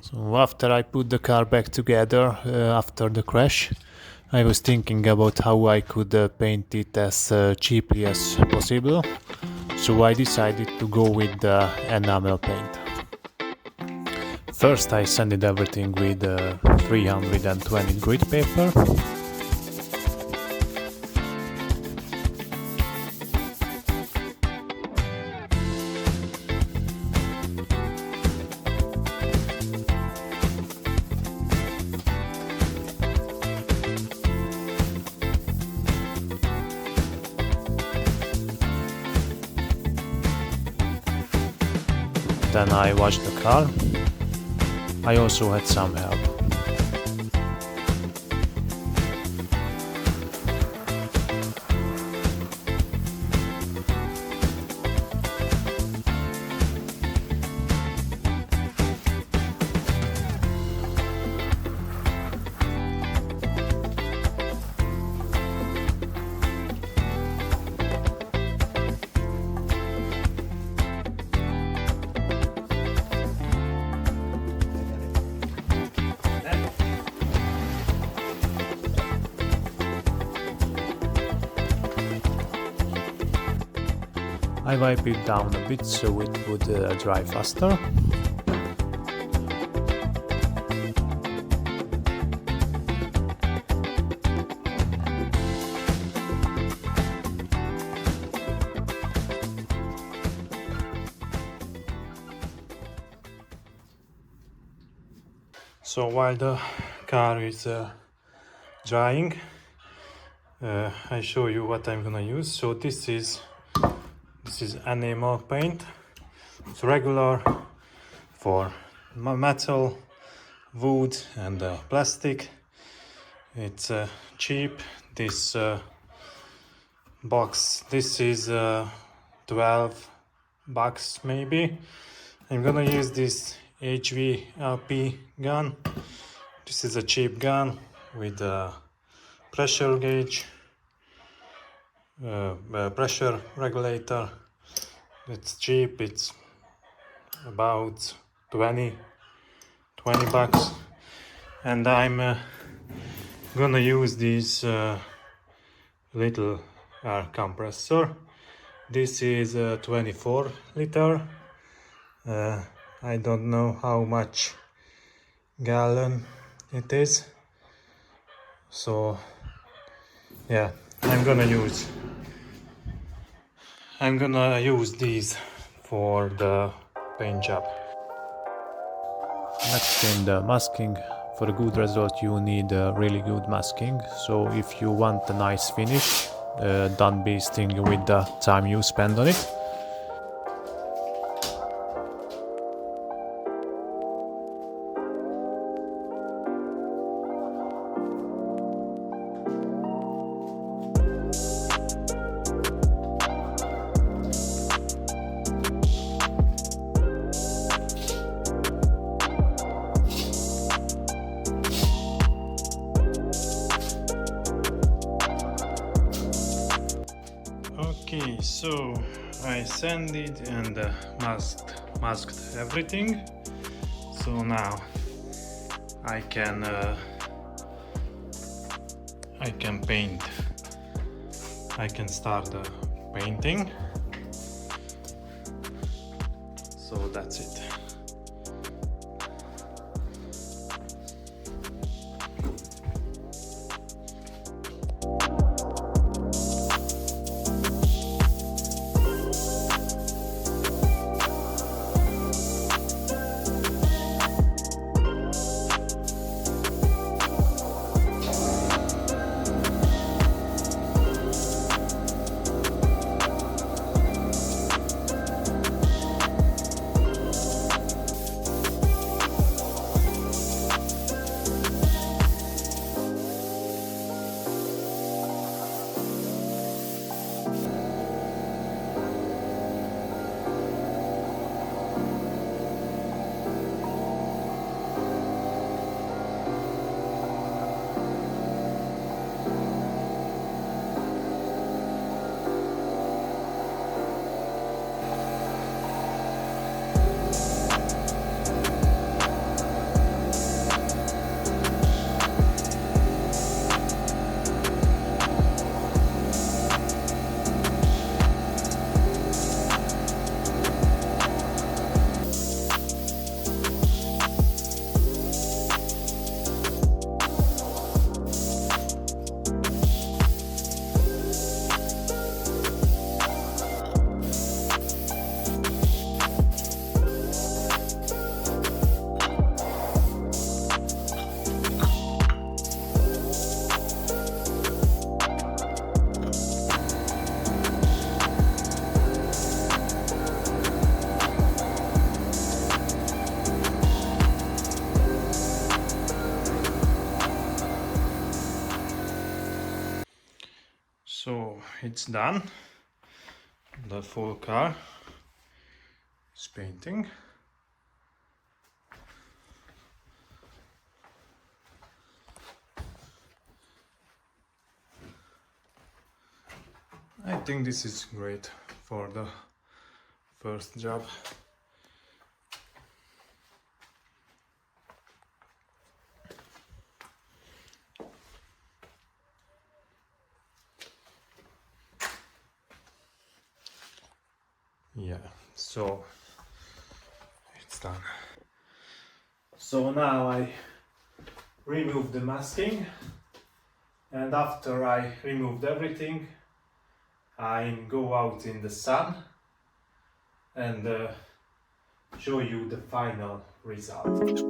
So after I put the car back together after the crash, I was thinking about how I could paint it as cheaply as possible. So I decided to go with the enamel paint. First I sanded everything with 320 grit paper. Then I washed the car. I also had some help. I wipe it down a bit so it would dry faster. So while the car is drying, I show you what I'm gonna use. So this is enamel paint. It's regular for metal, wood and plastic. It's cheap. This box, this is 12 bucks maybe. I'm gonna use this HVLP gun. This is a cheap gun with a pressure gauge, pressure regulator. It's cheap. It's about 20 bucks, and I'm gonna use this little air compressor. This is 24 liter. I don't know how much gallon it is, so yeah, I'm gonna use these for the paint job. Next in the masking. For a good result you need really good masking, so if you want a nice finish, don't be stingy with the time you spend on it. Okay, so I sanded and masked everything. So now I can paint. I can start the painting. So that's it. it's done. The full car is painting. I think this is great for the first job. Yeah, so it's done. So now I remove the masking, and after I removed everything, I go out in the sun and show you the final result.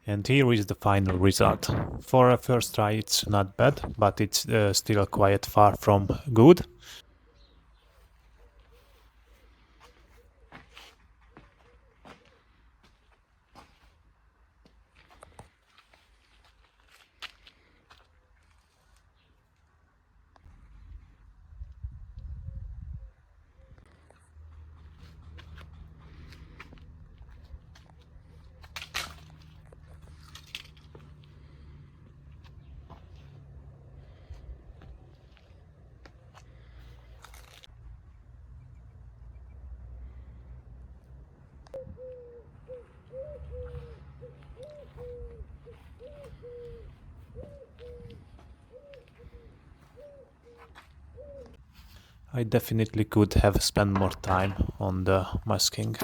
And here is the final result. For a first try it's not bad, but it's still quite far from good. I definitely could have spent more time on the masking.